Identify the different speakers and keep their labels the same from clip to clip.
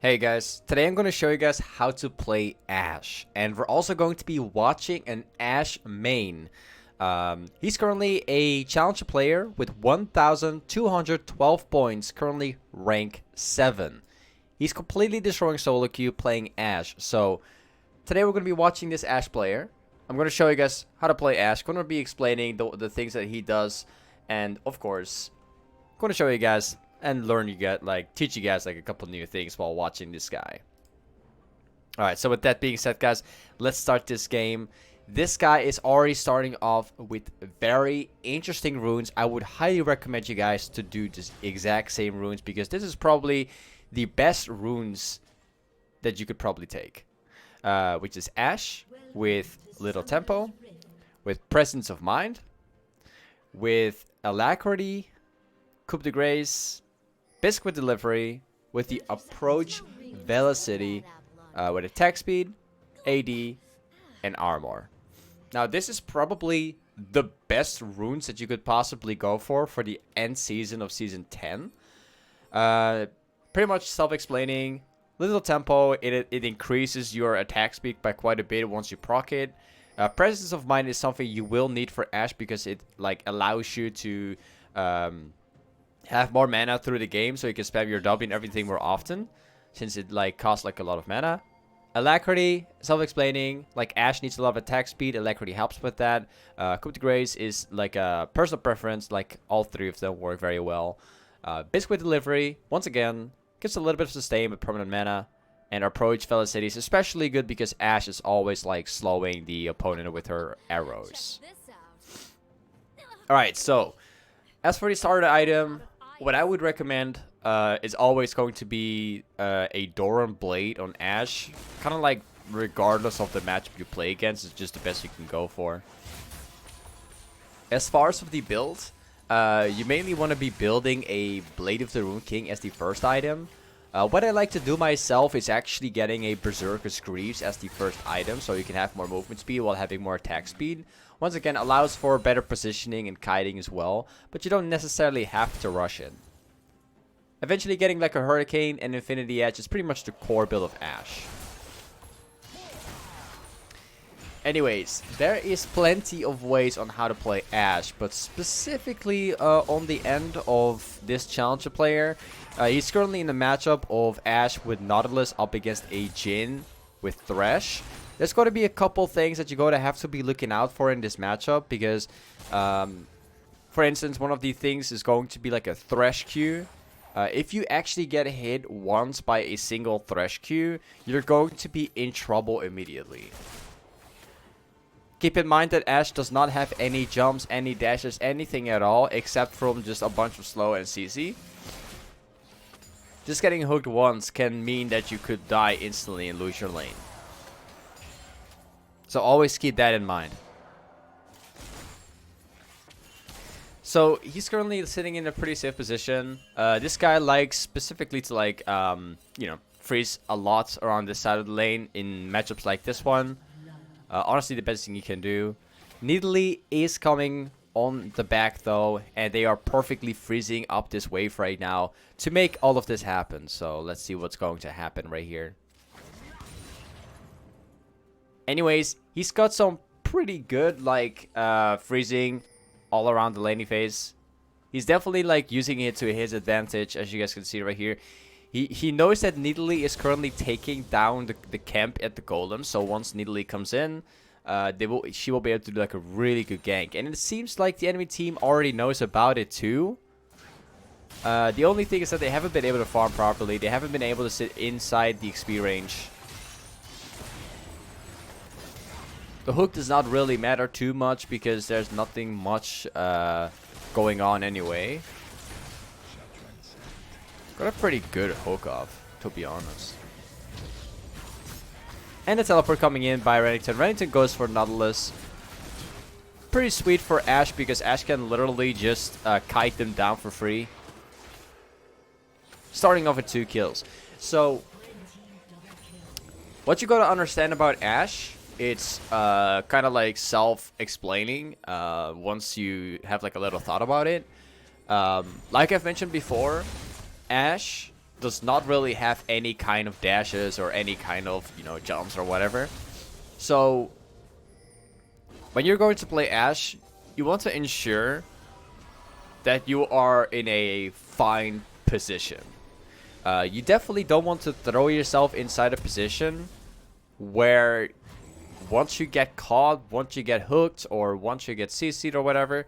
Speaker 1: Hey guys, today I'm going to show you guys how to play Ashe, and we're also going to be watching an Ashe main. He's currently a challenger player with 1,212 points, currently rank 7. He's completely destroying solo queue playing Ashe, so today we're going to be watching this Ashe player. I'm going to show you guys how to play Ashe, going to be explaining the things that he does, and of course, going to show you guys and teach you guys like a couple new things while watching this guy. Alright, so with that being said, guys, let's start this game. This guy is already starting off with very interesting runes. I would highly recommend you guys to do this exact same runes, because this is probably the best runes that you could probably take. Which is Ashe with little tempo, with presence of mind, with alacrity, coup de grace, biscuit delivery, with the approach velocity, with attack speed, AD, and armor. Now this is probably the best runes that you could possibly go for the end season of season 10. Pretty much self-explaining. Little tempo, it increases your attack speed by quite a bit once you proc it. Presence of mind is something you will need for Ashe, because it allows you to have more mana through the game, so you can spam your W and everything more often, since it costs a lot of mana. Alacrity, self-explaining. Ashe needs a lot of attack speed. Alacrity helps with that. Coup de grace is a personal preference. All three of them work very well. Biscuit delivery, once again, gives a little bit of sustain with permanent mana. And approach velocity is especially good because Ashe is always slowing the opponent with her arrows. Alright, so as for the starter item, what I would recommend is always going to be a Doran Blade on Ashe. Kind of regardless of the matchup you play against, it's just the best you can go for. As far as the build, you mainly want to be building a Blade of the Rune King as the first item. What I like to do myself is actually getting a Berserker's Greaves as the first item, so you can have more movement speed while having more attack speed. Once again, allows for better positioning and kiting as well, but you don't necessarily have to rush it. Eventually getting a Hurricane and Infinity Edge is pretty much the core build of Ashe. Anyways, there is plenty of ways on how to play Ashe, but specifically on the end of this challenger player, he's currently in the matchup of Ashe with Nautilus up against a Jhin with Thresh. There's going to be a couple things that you're going to have to be looking out for in this matchup, because, for instance, one of the things is going to be a Thresh Q. If you actually get hit once by a single Thresh Q, you're going to be in trouble immediately. Keep in mind that Ashe does not have any jumps, any dashes, anything at all, except from just a bunch of slow and CC. Just getting hooked once can mean that you could die instantly and lose your lane. So always keep that in mind. So he's currently sitting in a pretty safe position. This guy likes specifically to freeze a lot around this side of the lane in matchups like this one. Honestly, the best thing you can do. Nidalee is coming on the back though, and they are perfectly freezing up this wave right now to make all of this happen. So let's see what's going to happen right here. Anyways, he's got some pretty good freezing all around the laning phase. He's definitely using it to his advantage, as you guys can see right here. He knows that Nidalee is currently taking down the camp at the golem, so once Nidalee comes in, she will be able to do a really good gank. And it seems like the enemy team already knows about it too. The only thing is that they haven't been able to farm properly. They haven't been able to sit inside the XP range. The hook does not really matter too much because there's nothing much going on anyway. Got a pretty good hook off, to be honest. And the teleport coming in by Renekton. Renekton goes for Nautilus. Pretty sweet for Ashe, because Ashe can literally just kite them down for free. Starting off with 2 kills. So, what you gotta understand about Ashe, it's kind of self-explaining once you have a little thought about it. Like I've mentioned before, Ashe does not really have any kind of dashes or any kind of, you know, jumps or whatever. So when you're going to play Ashe, you want to ensure that you are in a fine position. You definitely don't want to throw yourself inside a position where once you get caught, once you get hooked, or once you get CC'd or whatever,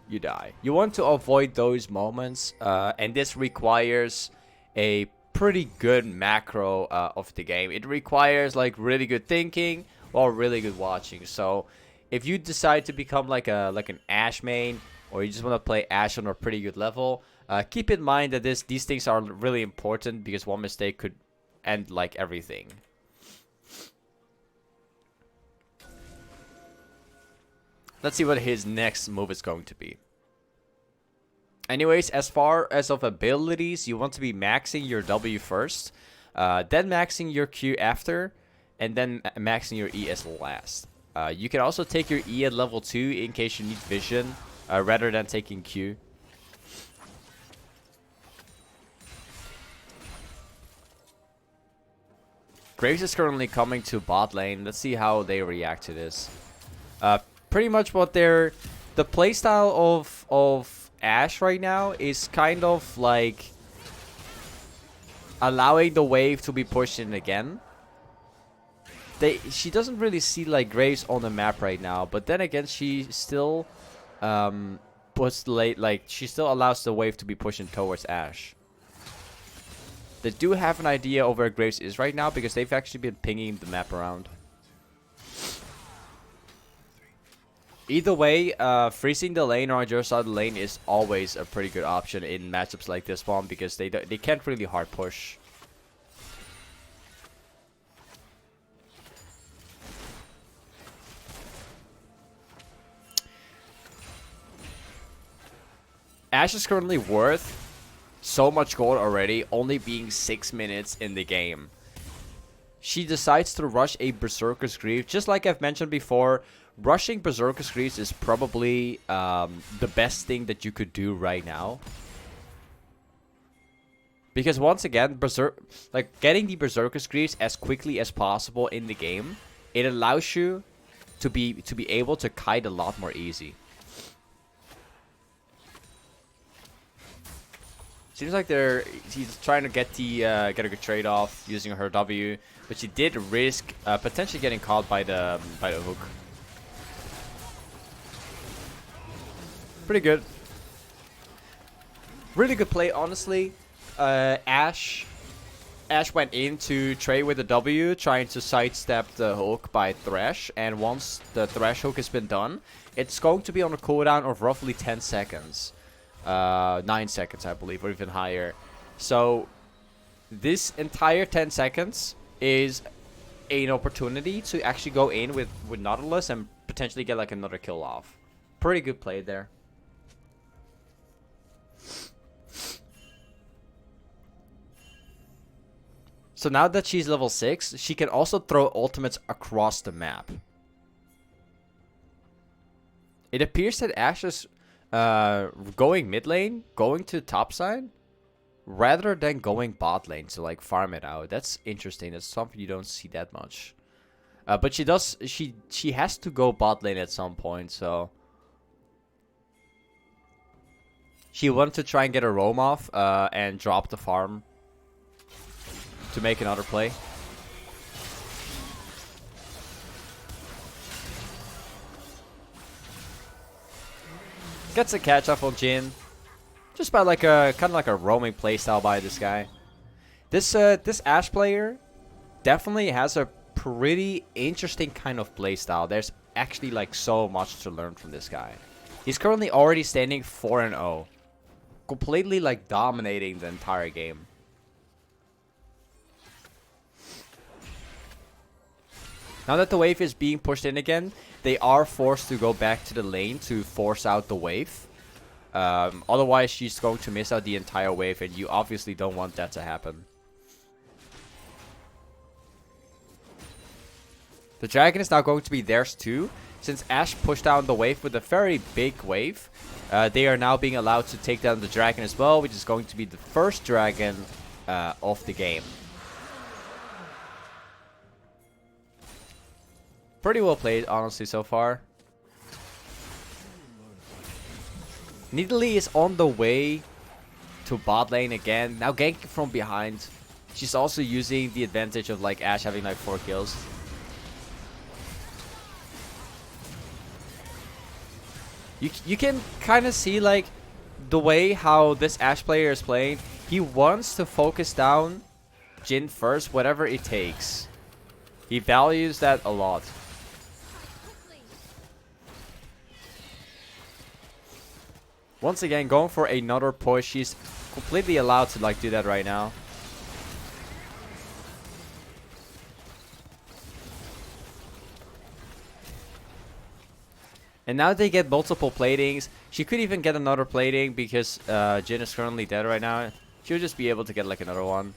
Speaker 1: you die. You want to avoid those moments, and this requires a pretty good macro of the game. It requires like really good thinking or really good watching. So if you decide to become like an Ashe main, or you just want to play Ashe on a pretty good level, keep in mind that these things are really important, because one mistake could end like everything. Let's see what his next move is going to be. Anyways, as far as of abilities, you want to be maxing your W first, then maxing your Q after, and then maxing your E as last. You can also take your E at level 2 in case you need vision, rather than taking Q. Graves is currently coming to bot lane. Let's see how they react to this. Pretty much what the playstyle of Ashe right now is kind of like allowing the wave to be pushed in again. She doesn't really see like Graves on the map right now, but then again she still she still allows the wave to be pushing towards Ashe. They do have an idea of where Graves is right now, because they've actually been pinging the map around. Either way, freezing the lane or on your side of the lane is always a pretty good option in matchups like this one, because they can't really hard push. Ashe is currently worth so much gold already, only being 6 minutes in the game. She decides to rush a Berserker's Greaves. Just like I've mentioned before, rushing Berserker's Greaves is probably the best thing that you could do right now. Because once again, getting the Berserker's Greaves as quickly as possible in the game, it allows you to be able to kite a lot more easy. Seems like she's trying to get a good trade off using her W, but she did risk potentially getting caught by the hook. Pretty good. Really good play, honestly. Ashe went in to trade with the W, trying to sidestep the hook by Thresh, and once the Thresh hook has been done, it's going to be on a cooldown of roughly 10 seconds. 9 seconds, I believe, or even higher. So this entire 10 seconds is an opportunity to actually go in with Nautilus and potentially get like another kill off. Pretty good play there. So now that she's level 6, she can also throw ultimates across the map. It appears that Ashe is going mid lane, going to top side, rather than going bot lane to like farm it out. That's interesting. That's something you don't see that much. But she does. She has to go bot lane at some point. So she wanted to try and get a roam off and drop the farm to make another play. Gets a catch off on Jhin, just by like a kind of like a roaming playstyle by this guy. This Ashe player definitely has a pretty interesting kind of playstyle. There's actually like so much to learn from this guy. He's currently already standing 4-0, completely like dominating the entire game. Now that the wave is being pushed in again, they are forced to go back to the lane to force out the wave. Otherwise, she's going to miss out the entire wave, and you obviously don't want that to happen. The dragon is now going to be theirs too. Since Ashe pushed down the wave with a very big wave, they are now being allowed to take down the dragon as well, which is going to be the first dragon of the game. Pretty well played, honestly, so far. Nidalee is on the way to bot lane again. Now ganking from behind. She's also using the advantage of like Ashe having like 4 kills. You can kind of see like the way how this Ashe player is playing. He wants to focus down Jhin first, whatever it takes. He values that a lot. Once again, going for another push. He's completely allowed to like do that right now. And now they get multiple platings. She could even get another plating because Jhin is currently dead right now. She'll just be able to get like another one.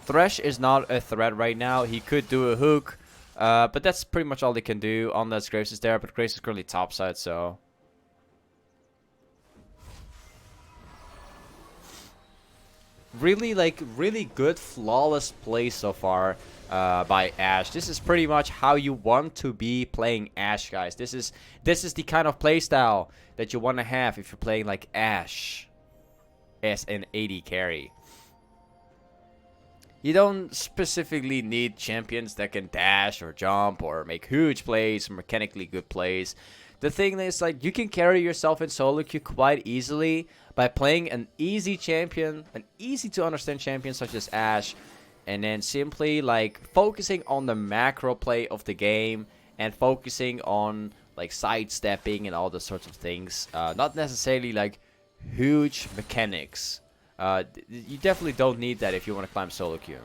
Speaker 1: Thresh is not a threat right now. He could do a hook. But that's pretty much all they can do unless Graves is there. But Graves is currently topside, so... really good, flawless play so far by Ashe. This is pretty much how you want to be playing Ashe, guys. This is the kind of playstyle that you want to have if you're playing like Ashe as an AD carry. You don't specifically need champions that can dash or jump or make huge plays, mechanically good plays. The thing is, like, you can carry yourself in solo queue quite easily by playing an easy champion, an easy to understand champion such as Ashe, and then simply like focusing on the macro play of the game and focusing on like sidestepping and all those sorts of things. Not necessarily like huge mechanics. You definitely don't need that if you want to climb solo queue.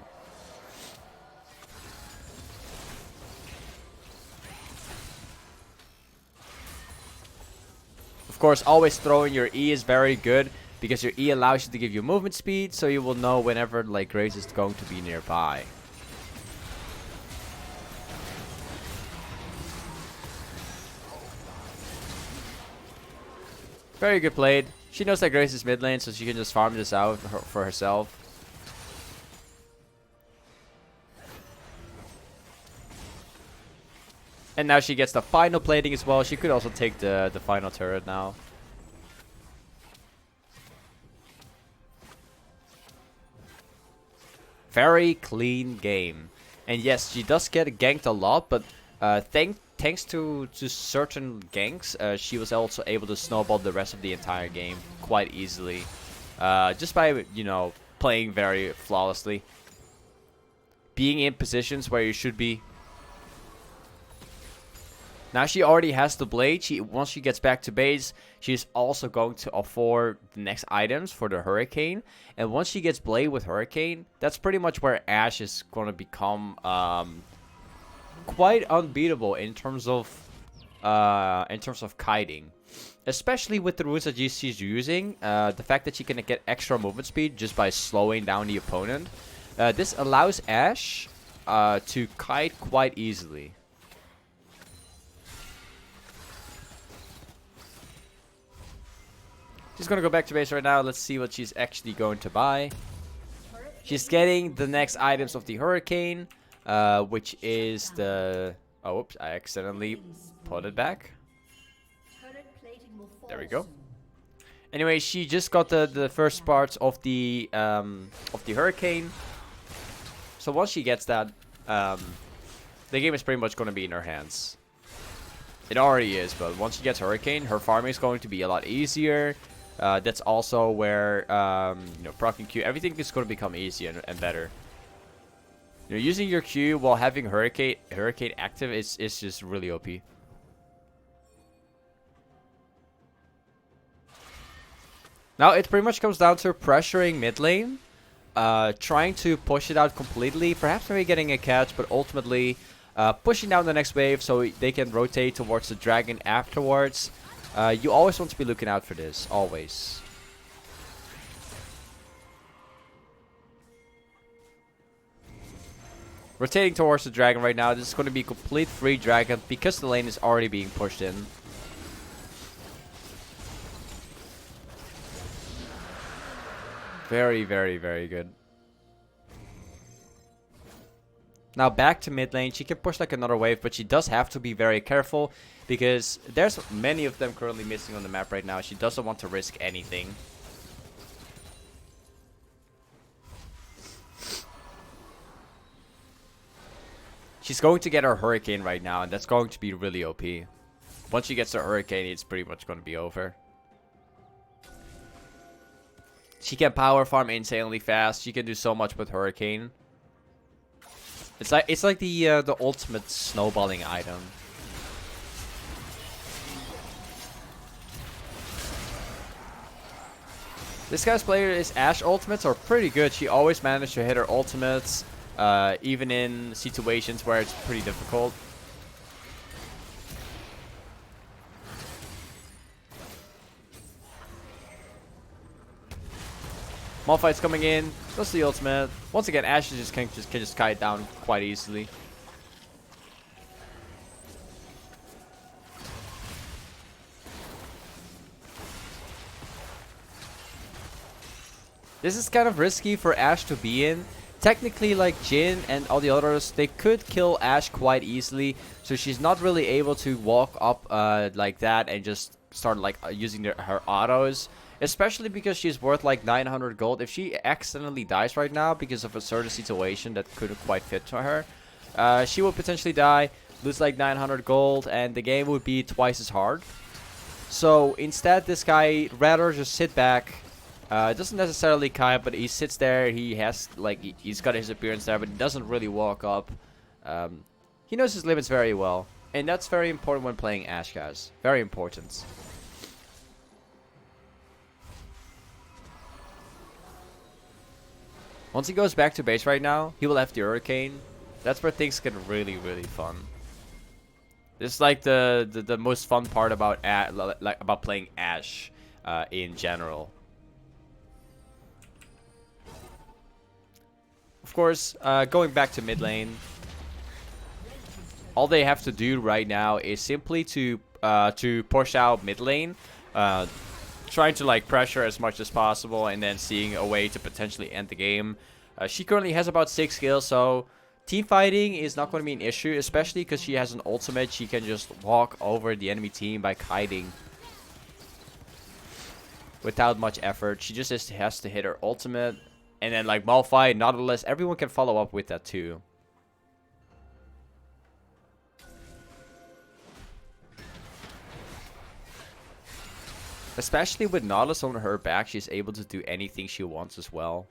Speaker 1: Of course, always throwing your E is very good because your E allows you to give you movement speed, so you will know whenever like Grace is going to be nearby. Very good played. She knows that Grace is mid lane, so she can just farm this out for herself. And now she gets the final plating as well. She could also take the final turret now. Very clean game. And yes, she does get ganked a lot, but thanks to certain ganks, she was also able to snowball the rest of the entire game quite easily. Just by, you know, playing very flawlessly. Being in positions where you should be. Now she already has the blade. Once she gets back to base, she's also going to afford the next items for the Hurricane. And once she gets blade with Hurricane, that's pretty much where Ashe is going to become quite unbeatable in terms of kiting. Especially with the runes that she's using, the fact that she can get extra movement speed just by slowing down the opponent. This allows Ashe to kite quite easily. She's gonna go back to base right now. Let's see what she's actually going to buy. She's getting the next items of the Hurricane, which is the... Oh, oops, I accidentally put it back. There we go. Anyway, she just got the first parts of the Hurricane. So once she gets that, the game is pretty much gonna be in her hands. It already is, but once she gets Hurricane, her farming is going to be a lot easier. That's also where, you know, proccing Q, everything is going to become easier and better. You know, using your Q while having Hurricane active is just really OP. Now it pretty much comes down to pressuring mid lane, trying to push it out completely, perhaps maybe getting a catch, but ultimately pushing down the next wave so they can rotate towards the dragon afterwards. You always want to be looking out for this, always. Rotating towards the dragon right now. This is going to be complete free dragon because the lane is already being pushed in. Very, very, very good. Now back to mid lane. She can push like another wave, but she does have to be very careful because there's many of them currently missing on the map right now. She doesn't want to risk anything. She's going to get her Hurricane right now, and that's going to be really OP. Once she gets her Hurricane, it's pretty much going to be over. She can power farm insanely fast. She can do so much with Hurricane. It's like the ultimate snowballing item. This guy's player's ASHE ultimates are pretty good. She always managed to hit her ultimates, even in situations where it's pretty difficult. Malphite's coming in. That's the ultimate. Once again, ASHE can just kite down quite easily. This is kind of risky for ASHE to be in. Technically, like Jhin and all the others, they could kill ASHE quite easily. So she's not really able to walk up like that and just start like using her autos. Especially because she's worth like 900 gold. If she accidentally dies right now because of a certain situation that couldn't quite fit to her, she would potentially die, lose like 900 gold, and the game would be twice as hard. So instead, this guy rather just sit back. Doesn't necessarily kite, but he sits there. He has like he's got his appearance there, but he doesn't really walk up. He knows his limits very well, and that's very important when playing ASHE, guys. Very important. Once he goes back to base right now, he will have the Hurricane. That's where things get really, really fun. This is like the most fun part about playing ASHE in general. Of course, going back to mid lane, all they have to do right now is simply to push out mid lane, trying to like pressure as much as possible, and then seeing a way to potentially end the game. She currently has about 6 kills, so team fighting is not going to be an issue, especially because she has an ultimate. She can just walk over the enemy team by kiting without much effort. She just has to hit her ultimate. And then like Malphite, Nautilus, everyone can follow up with that too. Especially with Nautilus on her back, she's able to do anything she wants as well.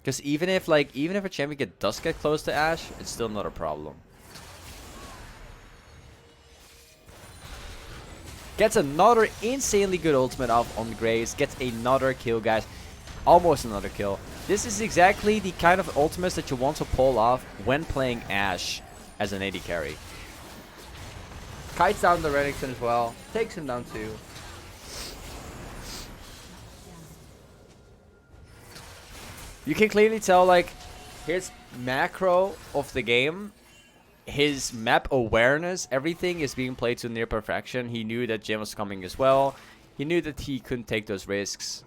Speaker 1: Because even if a champion does get close to ASHE, it's still not a problem. Gets another insanely good ultimate off on Graves. Gets another kill, guys. Almost another kill. This is exactly the kind of ultimates that you want to pull off when playing ASHE as an AD carry. Kites down the Renekton as well. Takes him down too. You can clearly tell, like, his macro of the game, his map awareness, everything is being played to near perfection. He knew that Jhin was coming as well. He knew that he couldn't take those risks.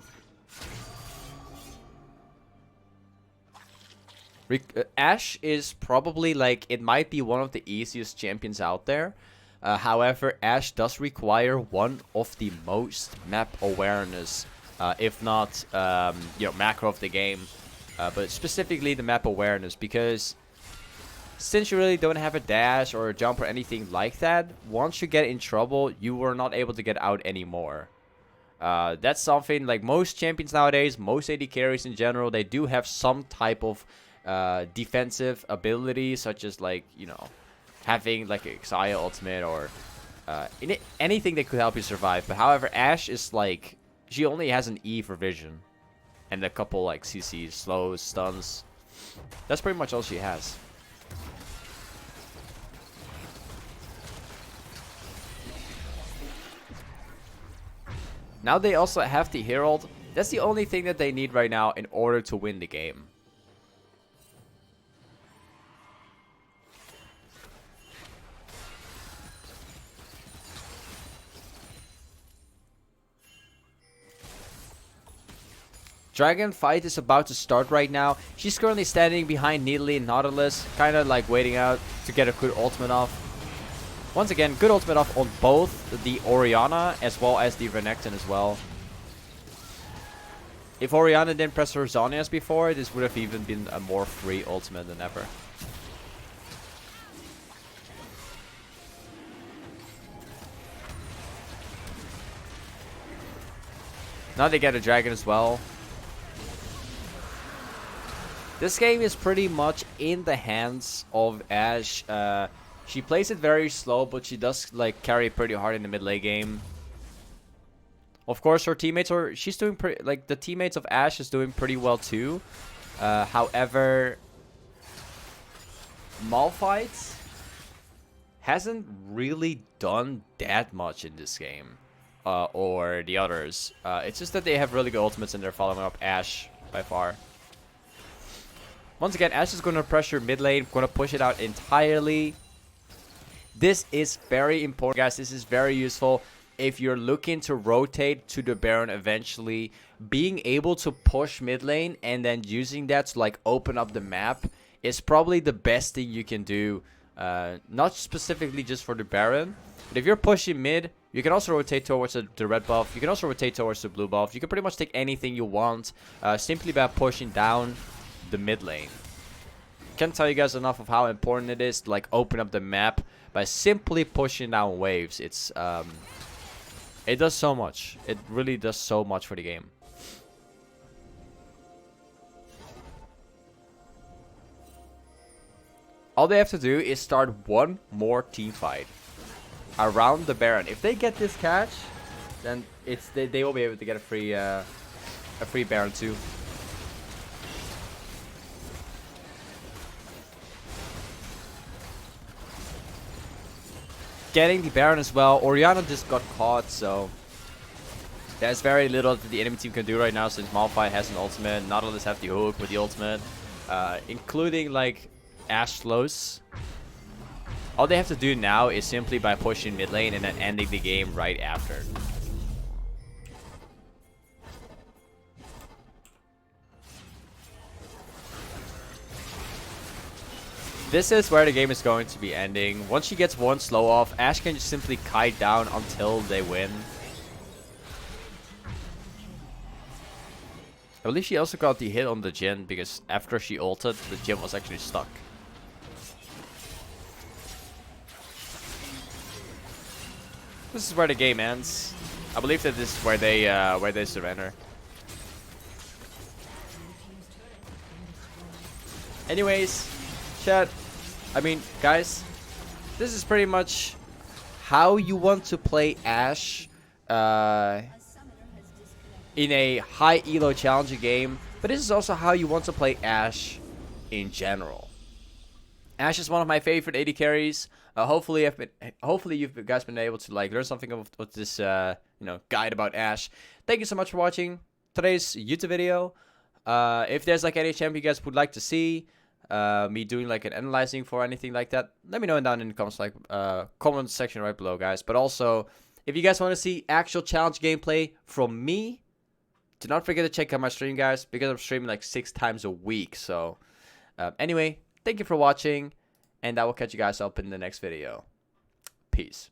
Speaker 1: ASHE is probably, like, it might be one of the easiest champions out there. However, ASHE does require one of the most map awareness, if not, macro of the game. But specifically the map awareness, because since you really don't have a dash or a jump or anything like that, once you get in trouble, you are not able to get out anymore. That's something like most champions nowadays, most AD carries in general, they do have some type of defensive ability, such as like, having like a Xayah ultimate or anything that could help you survive. But however, ASHE is like, she only has an E for vision and a couple like CCs, slows, stuns. That's pretty much all she has. Now they also have the Herald. That's the only thing that they need right now in order to win the game. Dragon fight is about to start right now. She's currently standing behind Nidalee and Nautilus, kind of like waiting out to get a good ultimate off. Once again, good ultimate off on both the Orianna as well as the Renekton as well. If Orianna didn't press her Zhonya's before, this would have even been a more free ultimate than ever. Now they get a dragon as well. This game is pretty much in the hands of Ashe. She plays it very slow, but she does like carry pretty hard in the mid lane game. Of course, her teammates are. She's doing pretty. Like the teammates of Ashe is doing pretty well too. However, Malphite hasn't really done that much in this game, or the others. It's just that they have really good ultimates and they're following up Ashe by far. Once again, Ashe is going to pressure mid lane, going to push it out entirely. This is very important, guys. This is very useful. If you're looking to rotate to the Baron eventually, being able to push mid lane and then using that to like open up the map is probably the best thing you can do. Not specifically just for the Baron, but if you're pushing mid, you can also rotate towards the red buff. You can also rotate towards the blue buff. You can pretty much take anything you want simply by pushing down the mid lane. Can't tell you guys enough of how important it is to like open up the map by simply pushing down waves. It's it does so much. It really does so much for the game. All they have to do is start one more team fight around the Baron. If they get this catch, then they will be able to get a free Baron too. Getting the Baron as well. Orianna just got caught, so there's very little that the enemy team can do right now since Malphite has an ultimate. Nautilus have the hook with the ultimate, including like Ashe slows. All they have to do now is simply by pushing mid lane and then ending the game right after. This is where the game is going to be ending. Once she gets one slow off, Ashe can just simply kite down until they win. I believe she also got the hit on the Jhin because after she ulted, the Jhin was actually stuck. This is where the game ends. I believe that this is where they surrender. Anyways, chat. I mean, guys, this is pretty much how you want to play Ashe in a high elo challenging game, but this is also how you want to play Ashe in general. Ashe is one of my favorite AD carries. Hopefully you've guys been able to like learn something of this guide about Ashe. Thank you so much for watching today's YouTube video. If there's like any champion you guys would like to see me doing like an analyzing for anything like that, let me know down in the comments, like comment section right below, guys. But also, if you guys want to see actual challenge gameplay from me, do not forget to check out my stream, guys, because I'm streaming like 6 times a week. So anyway, thank you for watching, and I will catch you guys up in the next video. Peace.